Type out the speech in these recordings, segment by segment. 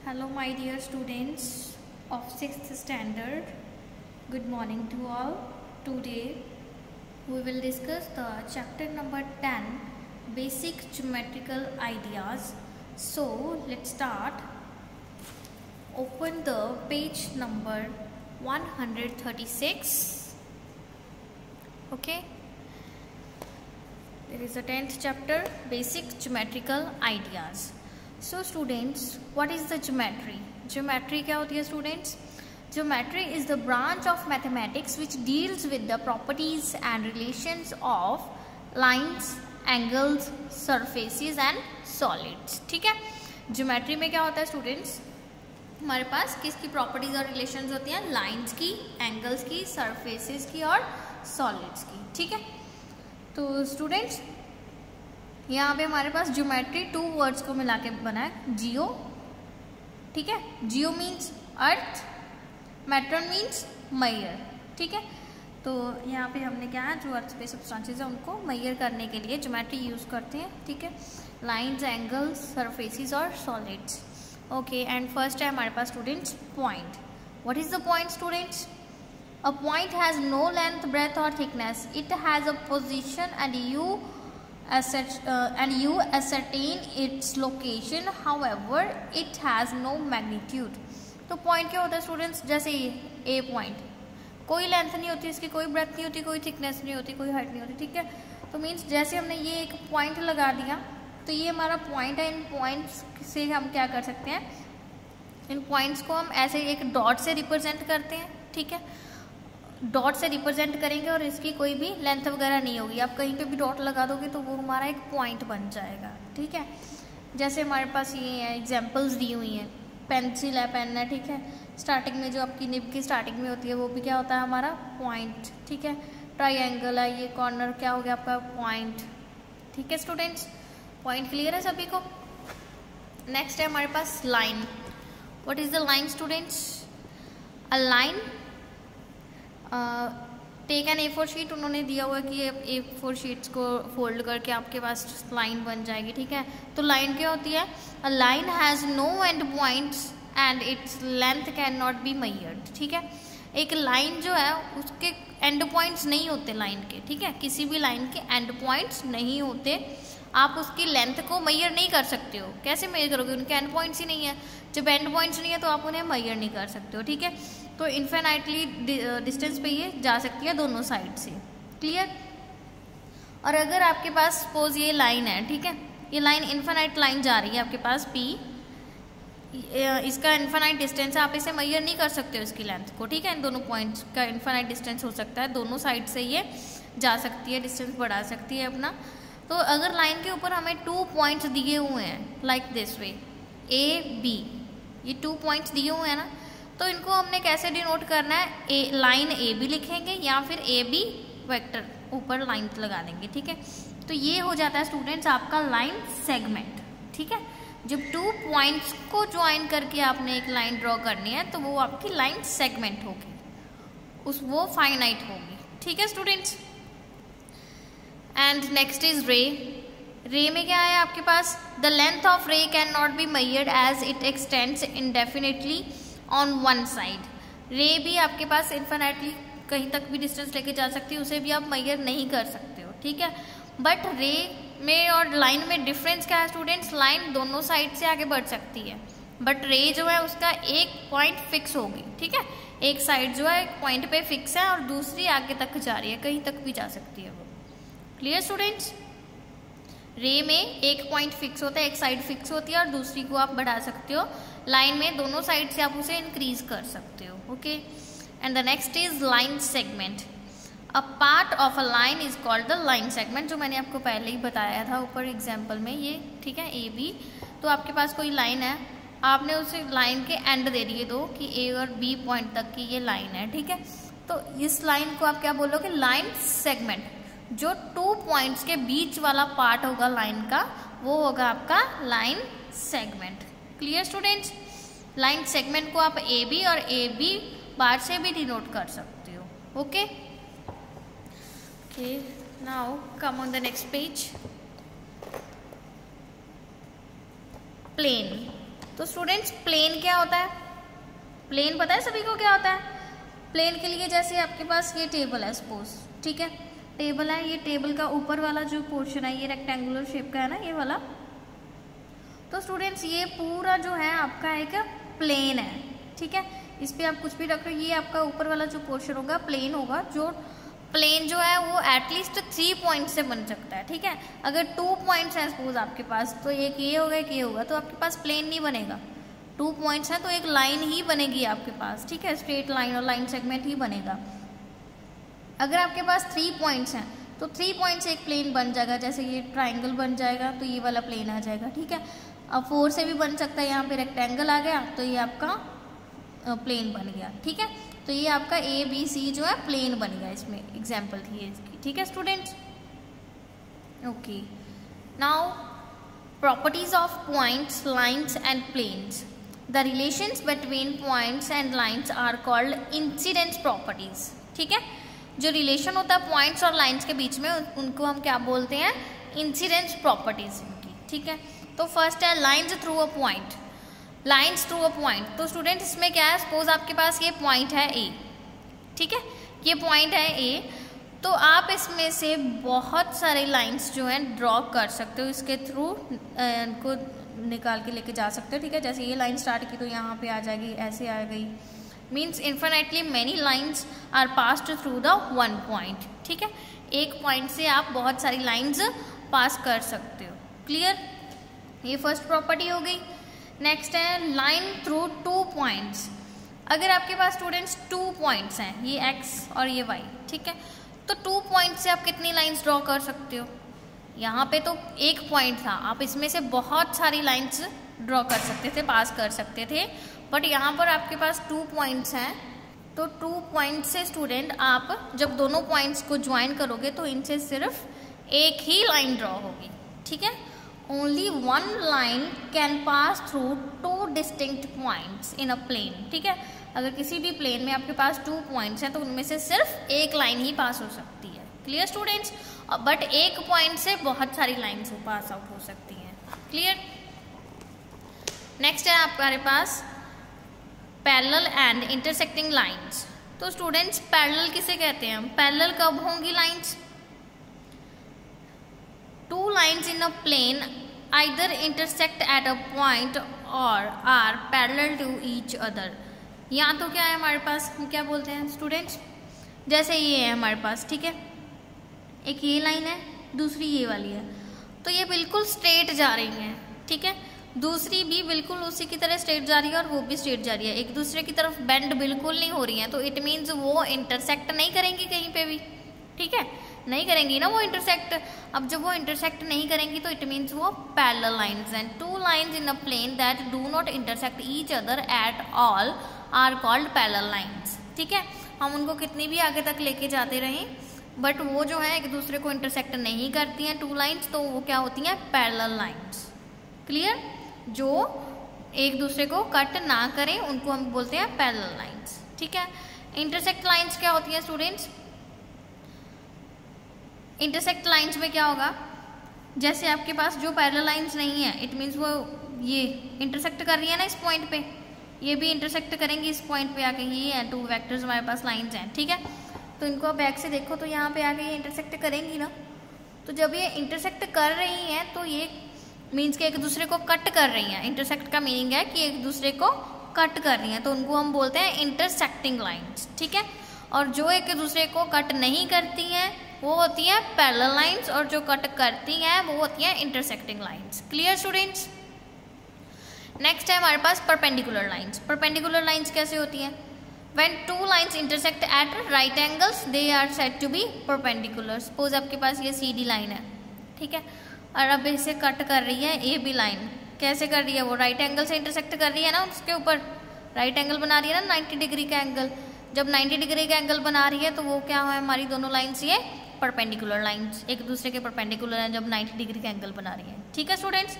Hello my dear students of 6th standard. Good morning to all. Today we will discuss the chapter number 10, basic geometrical ideas. So let's start. Open the page number 136. Okay. There is a 10th chapter, basic geometrical ideas. So students, what is the geometry? Geometry क्या होती है students? Geometry is the branch of mathematics which deals with the properties and relations of lines, angles, surfaces and solids. ठीक है? Geometry में क्या होता है students? हमारे पास किसकी प्रॉपर्टीज और रिलेशंस होती हैं? लाइंस की, एंगल्स की, सरफेसेस की और सॉलिड्स की. ठीक है, तो स्टूडेंट्स यहाँ पे हमारे पास ज्योमेट्री टू वर्ड्स को मिला के बना है. जियो, ठीक है, geo means earth, metron means मैयर. ठीक है, तो यहाँ पे हमने क्या है, जो अर्थ पे सब्सटेंसेस है उनको मैयर करने के लिए ज्योमेट्री यूज करते हैं. ठीक है, लाइंस, एंगल्स, सरफेसेस और सॉलिड्स. ओके, एंड फर्स्ट है हमारे पास students point. What is the point students? A point has no length, breadth or thickness. It has a position and you ascertain its location. However, it has no magnitude. तो point क्या होता है students? जैसे A point, कोई length नहीं होती इसकी, कोई ब्रेथ नहीं होती, कोई थिकनेस नहीं होती, कोई हाइट नहीं होती. ठीक है, तो मीन्स जैसे हमने ये एक पॉइंट लगा दिया तो ये हमारा पॉइंट है. इन पॉइंट्स से हम क्या कर सकते हैं? इन पॉइंट्स को हम ऐसे एक डॉट से रिप्रेजेंट करते हैं. ठीक है, डॉट से रिप्रेजेंट करेंगे और इसकी कोई भी लेंथ वगैरह नहीं होगी. आप कहीं पे भी डॉट लगा दोगे तो वो हमारा एक पॉइंट बन जाएगा. ठीक है, जैसे हमारे पास ये है, एग्जांपल्स दी हुई हैं. पेंसिल है, पेन है. ठीक है, स्टार्टिंग में जो आपकी निब की स्टार्टिंग में होती है वो भी क्या होता है? हमारा पॉइंट. ठीक है, ट्राइंगल है, ये कॉर्नर क्या हो गया आपका? पॉइंट. ठीक है स्टूडेंट्स, पॉइंट क्लियर है सभी को? नेक्स्ट है हमारे पास line. What is the line students? A line, take an A4 sheet. उन्होंने दिया हुआ है कि ये A4 शीट्स को फोल्ड करके आपके पास लाइन बन जाएगी. ठीक है, तो लाइन क्या होती है? A line has no end points and its length can not be measured. ठीक है, एक लाइन जो है उसके एंड पॉइंट्स नहीं होते लाइन के. ठीक है, किसी भी लाइन के एंड पॉइंट्स नहीं होते. आप उसकी लेंथ को मेजर नहीं कर सकते हो. कैसे मेजर करोगे? उनके एंड पॉइंट्स ही नहीं है. जब एंड पॉइंट्स नहीं है तो आप उन्हें मेजर नहीं कर सकते हो. ठीक है, तो इन्फिनाइटली डिस्टेंस पे ये जा सकती है दोनों साइड से. क्लियर? और अगर आपके पास सपोज ये लाइन है, ठीक है, ये लाइन इन्फिनाइट लाइन जा रही है आपके पास P, इसका इन्फिनाइट डिस्टेंस है, आप इसे मेजर नहीं कर सकते हो इसकी लेंथ को. ठीक है, इन दोनों पॉइंट्स का इन्फिनाइट डिस्टेंस हो सकता है, दोनों साइड से ये जा सकती है, डिस्टेंस बढ़ा सकती है अपना. तो अगर लाइन के ऊपर हमें 2 पॉइंट्स दिए हुए हैं like this way, A B, ये 2 पॉइंट्स दिए हुए हैं ना, तो इनको हमने कैसे डिनोट करना है? लाइन ए बी लिखेंगे या फिर ए बी वेक्टर ऊपर लाइन लगा देंगे. ठीक है, तो ये हो जाता है स्टूडेंट्स आपका लाइन सेगमेंट. ठीक है, जब 2 पॉइंट्स को ज्वाइन करके आपने एक लाइन ड्रॉ करनी है तो वो आपकी लाइन सेगमेंट होगी, वो फाइनाइट होगी. ठीक है स्टूडेंट्स, एंड नेक्स्ट इज रे. रे में क्या है आपके पास? The length of ray can not be measured as it extends indefinitely on one side. Ray भी आपके पास इन्फिनिटली कहीं तक भी डिस्टेंस लेके जा सकती है, उसे भी आप मेजर नहीं कर सकते हो. ठीक है, बट रे में और लाइन में डिफरेंस क्या है स्टूडेंट्स? लाइन दोनों साइड से आगे बढ़ सकती है, बट रे जो है उसका एक पॉइंट फिक्स होगी. ठीक है, एक साइड जो है एक पॉइंट पे फिक्स है और दूसरी आगे तक जा रही है, कहीं तक भी जा सकती है वो. Clear students? रे में एक पॉइंट फिक्स होता है, एक साइड फिक्स होती है और दूसरी को आप बढ़ा सकते हो. लाइन में दोनों साइड से आप उसे इंक्रीज कर सकते हो. Okay, and the next is line segment. A part of a line is called the line segment, जो मैंने आपको पहले ही बताया था ऊपर एग्जाम्पल में. ये ठीक है, ए बी, तो आपके पास कोई लाइन है, आपने उसे लाइन के एंड दे दिए दो कि ए और बी पॉइंट तक की ये लाइन है. ठीक है, तो इस लाइन को आप क्या बोलोगे? Line segment. जो 2 पॉइंट्स के बीच वाला पार्ट होगा लाइन का, वो होगा आपका line segment. Clear students? Line segment को आप ए बी और ए बी बार से भी डिनोट कर सकते हो. Okay, now come on the next page. Plane. तो स्टूडेंट्स प्लेन क्या होता है? प्लेन पता है सभी को क्या होता है? प्लेन के लिए जैसे आपके पास ये टेबल है सपोज, ठीक है, टेबल है, ये टेबल का ऊपर वाला जो पोर्शन है ये रेक्टेंगुलर शेप का है ना, ये वाला। तो स्टूडेंट्स ये पूरा जो है आपका एक प्लेन है, ठीक है, इस पे आप कुछ भी रख रहे हो, ये आपका ऊपर वाला जो पोर्शन होगा प्लेन होगा। जो प्लेन जो है वो एटलीस्ट 3 पॉइंट से बन सकता है, ठीक है। अगर 2 पॉइंट्स हैं सपोज आपके पास, तो एक ये होगा एक ये होगा, तो आपके पास प्लेन नहीं बनेगा। 2 पॉइंट्स हैं तो एक लाइन ही बनेगी आपके पास, ठीक है, स्ट्रेट लाइन और लाइन सेगमेंट ही बनेगा। अगर आपके पास 3 पॉइंट्स हैं तो 3 पॉइंट से एक प्लेन बन जाएगा, जैसे ये ट्राइंगल बन जाएगा तो ये वाला प्लेन आ जाएगा, ठीक है। अब 4 से भी बन सकता है, यहाँ पे रेक्टेंगल आ गया तो ये आपका प्लेन बन गया, ठीक है। तो ये आपका ABC जो है प्लेन बन गया, इसमें एग्जाम्पल थी इसकी, ठीक है students. Okay, now properties of points, lines and planes. The relations between points and lines are called incidence properties, ठीक है। जो रिलेशन होता है पॉइंट्स और लाइन्स के बीच में उनको हम क्या बोलते हैं? इंसिडेंस प्रॉपर्टीज उनकी, ठीक है। तो फर्स्ट है lines through a point, lines through a point. तो स्टूडेंट इसमें क्या है, सपोज आपके पास ये पॉइंट है ए, ठीक है, ये पॉइंट है ए, तो आप इसमें से बहुत सारे लाइन्स जो हैं ड्रॉ कर सकते हो, इसके थ्रू इनको निकाल के लेके जा सकते हो, ठीक है। जैसे ये लाइन स्टार्ट की तो यहाँ पे आ जाएगी, ऐसे आ गई, means infinitely many lines are passed through the one point, ठीक है। एक पॉइंट से आप बहुत सारी लाइन्स पास कर सकते हो, क्लियर। ये फर्स्ट प्रॉपर्टी हो गई। नेक्स्ट है लाइन थ्रू 2 पॉइंट्स। अगर आपके पास स्टूडेंट्स 2 पॉइंट्स हैं, ये x और ये y, ठीक है, तो 2 पॉइंट से आप कितनी लाइन्स ड्रॉ कर सकते हो? यहाँ पे तो एक पॉइंट था, आप इसमें से बहुत सारी लाइन्स ड्रॉ कर सकते थे, पास कर सकते थे, बट यहाँ पर आपके पास 2 पॉइंट्स हैं, तो 2 पॉइंट से स्टूडेंट आप जब दोनों पॉइंट्स को ज्वाइन करोगे तो इनसे सिर्फ एक ही लाइन ड्रॉ होगी, ठीक है। Only one line can pass through 2 distinct points in a plane, ठीक है। अगर किसी भी प्लेन में आपके पास 2 पॉइंट्स हैं तो उनमें से सिर्फ एक लाइन ही पास हो सकती है, क्लियर स्टूडेंट्स। बट एक पॉइंट से बहुत सारी लाइन्स पास आउट हो सकती हैं, क्लियर। नेक्स्ट है आपके पास पैरेलल एंड इंटरसेक्टिंग लाइन्स। तो स्टूडेंट्स पैरेलल किसे कहते हैं? पैरेलल कब होंगी lines? 2 lines in a plane either intersect at a point or are parallel to each other। यहाँ तो क्या है हमारे पास, हम क्या बोलते हैं स्टूडेंट्स, जैसे ये है हमारे पास, ठीक है, एक ये लाइन है, दूसरी ये वाली है, तो ये बिल्कुल स्ट्रेट जा रही हैं, ठीक है, दूसरी भी बिल्कुल उसी की तरह स्ट्रेट जा रही है और वो भी स्ट्रेट जा रही है, एक दूसरे की तरफ बेंड बिल्कुल नहीं हो रही है, तो इट मीन्स वो इंटरसेक्ट नहीं करेंगी कहीं पे भी, ठीक है, नहीं करेंगी ना वो इंटरसेक्ट। अब जब वो इंटरसेक्ट नहीं करेंगी तो इट मीन्स वो पैरेलल लाइन्स हैं। 2 lines in a plane that do not intersect each other at all are called parallel lines, ठीक है। हम उनको कितनी भी आगे तक लेके जाते रहें बट वो जो है एक दूसरे को इंटरसेक्ट नहीं करती हैं 2 लाइन्स, तो वो क्या होती हैं? Parallel lines, clear. जो एक दूसरे को कट ना करें उनको हम बोलते हैं पैरेलल लाइन्स, ठीक है। इंटरसेक्ट लाइन्स क्या होती हैं स्टूडेंट्स? इंटरसेक्ट लाइन्स में क्या होगा, जैसे आपके पास जो पैरेलल लाइन्स नहीं है, इट मीन्स वो ये इंटरसेक्ट कर रही है ना इस पॉइंट पे, ये भी इंटरसेक्ट करेंगी इस पॉइंट पे आके, ये है 2 वेक्टर्स हमारे पास लाइन्स हैं, ठीक है। तो इनको आप बैक से देखो तो यहाँ पे आके ये इंटरसेक्ट करेंगी ना, तो जब ये इंटरसेक्ट कर रही हैं तो ये मीन्स कि एक दूसरे को कट कर रही हैं। इंटरसेक्ट का मीनिंग है कि एक दूसरे को कट कर रही हैं, तो उनको हम बोलते हैं इंटरसेक्टिंग लाइन्स, ठीक है। और जो एक दूसरे को कट नहीं करती हैं वो होती हैं पैरेलल लाइन्स, और जो कट करती हैं वो होती हैं intersecting lines, clear students. Next है हमारे पास परपेंडिकुलर लाइन्स। परपेंडिकुलर लाइन्स कैसे होती हैं? When 2 lines intersect at right angles, they are said to be perpendicular। Suppose आपके पास ये CD लाइन है, ठीक है, और अब इसे कट कर रही है AB लाइन। कैसे कर रही है? वो राइट एंगल से इंटरसेक्ट कर रही है ना, उसके ऊपर राइट एंगल बना रही है ना 90 डिग्री का एंगल। जब 90 डिग्री का एंगल बना रही है तो वो क्या है, हमारी दोनों लाइन्स ये परपेंडिकुलर लाइन्स एक दूसरे के परपेंडिकुलर हैं जब 90 डिग्री का एंगल बना रही है, ठीक है students.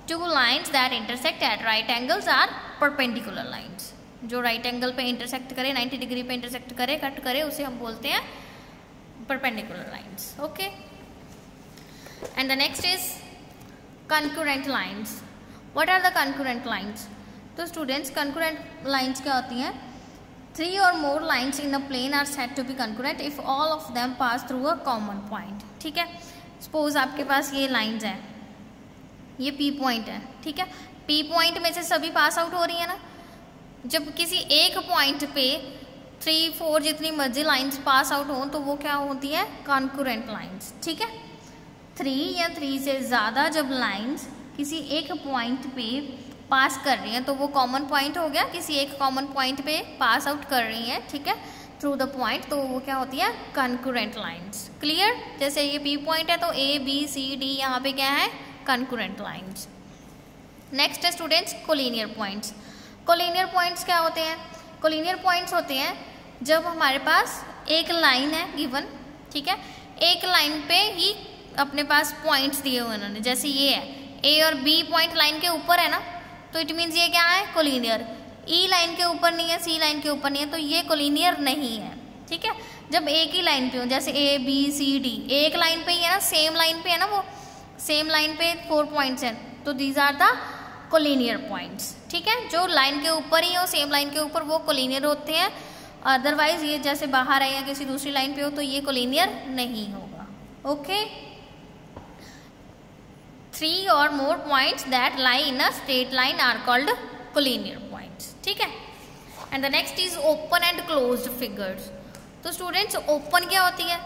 2 lines that intersect at right angles are perpendicular lines। जो राइट एंगल पे इंटरसेक्ट करे, 90 डिग्री पे इंटरसेक्ट करे, कट करे, उसे हम बोलते हैं perpendicular lines, okay. And the next is concurrent lines. What are the concurrent lines? तो स्टूडेंट्स कंकरेंट लाइंस क्या होती हैं? 3 or more lines in a plane are said to be concurrent if all of them pass through a common point. ठीक है, suppose आपके पास ये lines हैं, ये P पॉइंट है, ठीक है, P पॉइंट में से सभी पास आउट हो रही है ना। जब किसी एक पॉइंट पे 3, 4 जितनी मर्जी लाइंस पास आउट हो तो वो क्या होती है? Concurrent lines. ठीक है, 3 या 3 से ज़्यादा जब लाइंस किसी एक पॉइंट पे पास कर रही हैं तो वो कॉमन पॉइंट हो गया, किसी एक कॉमन पॉइंट पे पास आउट कर रही हैं, ठीक है, थ्रू द पॉइंट, तो वो क्या होती है? Concurrent lines. क्लियर? जैसे ये P पॉइंट है तो A B C D यहाँ पे क्या है? Concurrent lines. नेक्स्ट है students collinear points. Collinear points क्या होते हैं? कोलिनियर पॉइंट्स होते हैं जब हमारे पास एक लाइन है गिवन, ठीक है, एक लाइन पे ही अपने पास पॉइंट्स दिए हुए उन्होंने, जैसे ये है A और B पॉइंट लाइन के ऊपर है ना, तो इट मीन्स ये क्या है? कोलिनियर। E लाइन के ऊपर नहीं है, C लाइन के ऊपर नहीं है, तो ये कोलिनियर नहीं है। ठीक है, जब एक ही लाइन पे हो, जैसे A B C D एक लाइन पे ही है ना, सेम लाइन पे है ना, वो सेम लाइन पे 4 पॉइंट्स हैं, तो these are the collinear points. ठीक है, जो लाइन के ऊपर ही हो, सेम लाइन के ऊपर, वो कोलिनियर होते हैं। अदरवाइज ये जैसे बाहर है या किसी दूसरी लाइन पे हो तो ये कोलिनियर नहीं होगा। Okay, 3 or more points that lie in a straight line are called collinear points. ठीक है, and the next is open and closed figures. तो स्टूडेंट्स ओपन क्या होती है?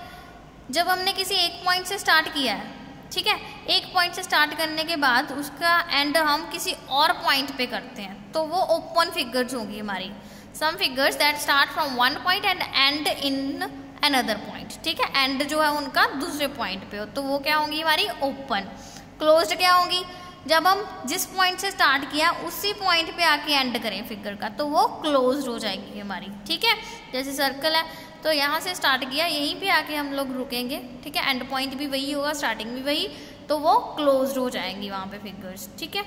जब हमने किसी एक पॉइंट से स्टार्ट किया है, ठीक है, एक पॉइंट से स्टार्ट करने के बाद उसका एंड हम किसी और पॉइंट पे करते हैं तो वो ओपन फिगर्स होगी हमारी। Some figures that start from one point and end in another point. ठीक है, एंड जो है उनका दूसरे पॉइंट पे हो तो वो क्या होंगी? हमारी ओपन। क्लोज्ड क्या होंगी? जब हम जिस पॉइंट से स्टार्ट किया उसी पॉइंट पे आके एंड करें फिगर का तो वो क्लोज्ड हो जाएगी हमारी। ठीक है, जैसे सर्कल है तो यहाँ से स्टार्ट किया, यहीं पे आके हम लोग रुकेंगे, ठीक है, एंड पॉइंट भी वही होगा, स्टार्टिंग भी वही, तो वो क्लोज्ड हो जाएंगी वहाँ पे फिगर्स। ठीक है,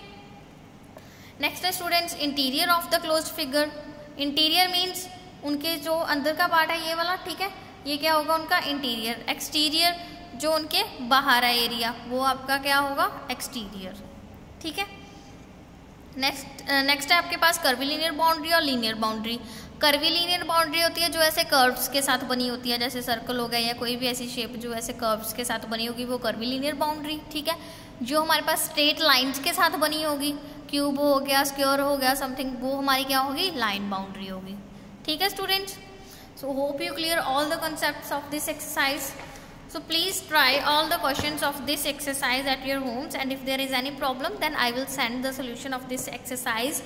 नेक्स्ट है students interior of the closed figure. Interior means उनके जो अंदर का पार्ट है ये वाला, ठीक है, ये क्या होगा? उनका इंटीरियर। एक्सटीरियर जो उनके बाहर है एरिया, वो आपका क्या होगा? एक्सटीरियर। ठीक है, नेक्स्ट है आपके पास कर्वीलिनियर बाउंड्री और लीनियर बाउंड्री। कर्वीलिनियर बाउंड्री होती है जो ऐसे कर्व्स के साथ बनी होती है, जैसे सर्कल हो गया या कोई भी ऐसी शेप जो ऐसे कर्व्स के साथ बनी होगी वो कर्वीलिनियर बाउंड्री। ठीक है, जो हमारे पास स्ट्रेट लाइंस के साथ बनी होगी, क्यूब हो गया, स्क्वायर हो गया, समथिंग, वो हमारी क्या होगी? लाइन बाउंड्री होगी। ठीक है students, so hope you clear all the concepts of this exercise. So please try all the questions of this exercise at your homes, and if there is any problem then I will send the solution of this exercise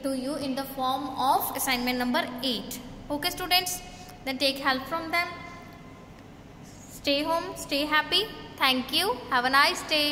to you in the form of assignment number 8. Okay students, then take help from them. Stay home, stay happy. Thank you. Have a nice day.